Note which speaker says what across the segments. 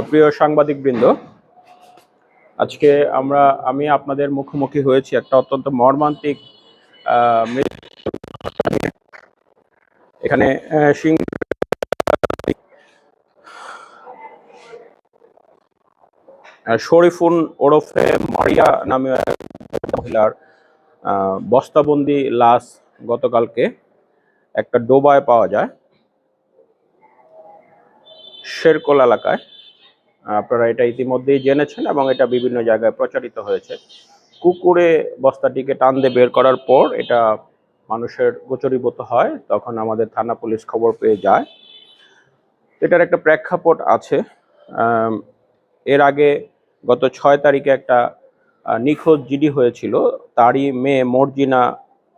Speaker 1: প্রিয় সাংবাদিকবৃন্দ, আজকে আমি আপনাদের মুখোমুখি হয়েছি একটা অত্যন্ত মর্মান্তিক এখানে শরীফুন ওরফে মারিয়া নামে মহিলার বস্তাবন্দি লাশ গতকালকে একটা ডোবায় পাওয়া যায় শেরকোল এলাকায়। আপনারা এটা ইতিমধ্যেই জেনেছেন এবং এটা বিভিন্ন জায়গায় প্রচারিত হয়েছে। কুকুরে বস্তাটিকে টান দিয়ে বের করার পর এটা মানুষের গোচরীভূত হয়, তখন আমাদের থানা পুলিশ খবর পেয়ে যায়। এটার একটা প্রেক্ষাপট আছে। এর আগে গত 6 তারিখে একটা নিখোঁজ জিডি হয়েছিল, তারই মেয়ে মর্জিনা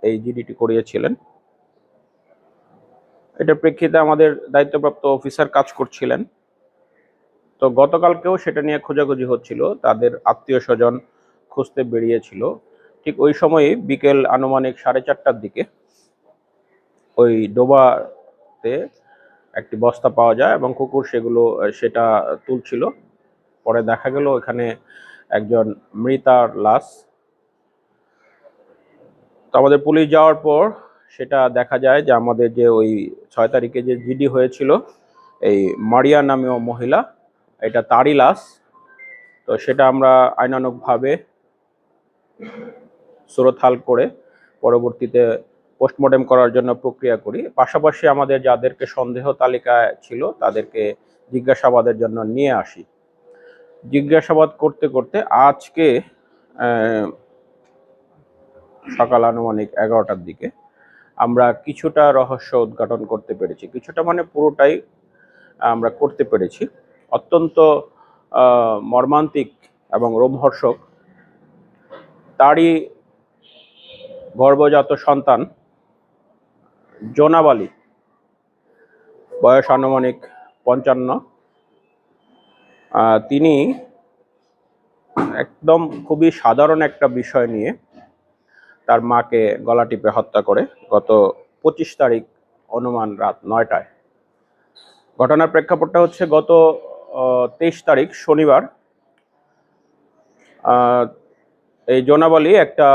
Speaker 1: এই জিডিটি করিয়েছিলেন। এটার প্রেক্ষিতে আমাদের দায়িত্বপ্রাপ্ত অফিসার কাজ করছিলেন। তো গতকালকেও সেটা নিয়ে খোঁজাখুঁজি হচ্ছিল, তাদের আত্মীয় স্বজন খুঁজতে বেরিয়েছিল। ঠিক ওই সময়ে বিকেল আনুমানিক 4:30টার দিকে ওই ডোবাতে একটি বস্তা পাওয়া যায় এবং কুকুর সেটা তুলছিল। পরে দেখা গেল এখানে একজন মৃতার লাশ। তো আমাদের পুলিশ যাওয়ার পর সেটা দেখা যায় যে আমাদের যে ওই 6 তারিখে যে জিডি হয়েছিল এই মারিয়া নামীয় মহিলা, এটা তারই লাশ। তো সেটা আমরা আইনানুগভাবে সুরতহাল করে পরবর্তীতে পোস্টমর্টেম করার জন্য প্রক্রিয়া করি। পাশাপাশি আমাদের যাদেরকে সন্দেহ তালিকায় ছিল তাদেরকে জিজ্ঞাসাবাদের জন্য নিয়ে আসি। জিজ্ঞাসাবাদ করতে করতে আজকে সকাল আনুমানিক 11টার দিকে আমরা কিছুটা রহস্য উদ্ঘাটন করতে পেরেছি। কিছুটা মানে পুরোটাই আমরা করতে পেরেছি। অত্যন্ত মর্মান্তিক এবং রোমহর্ষক। তারই গর্ভজাত সন্তান জোনাব আলী, বয়স আনুমানিক 55। তিনি একদম খুবই সাধারণ একটা বিষয় নিয়ে তার মাকে গলা টিপে হত্যা করে গত 25 তারিখ অনুমান রাত 9টায়। ঘটনার প্রেক্ষাপটটা হচ্ছে গত 23 তারিখ শনিবার এই জোনাব আলী একটা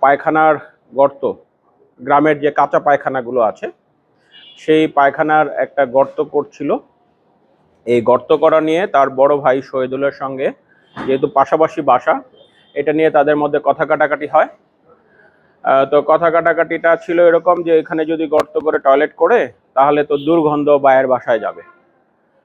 Speaker 1: পায়খানার গর্ত, গ্রামের যে কাঁচা পায়খানাগুলো আছে সেই পায়খানার একটা গর্ত করছিল। এই গর্ত করা নিয়ে তার বড় ভাই শহীদুলের সঙ্গে, যেহেতু পাশাপাশি বাসা, এটা নিয়ে তাদের মধ্যে কথা কাটাকাটি হয়। তো কথা কাটাকাটিটা ছিল এরকম যে এখানে যদি গর্ত করে টয়লেট করে তাহলে তো দুর্গন্ধ বাইরের বাসায় যাবে।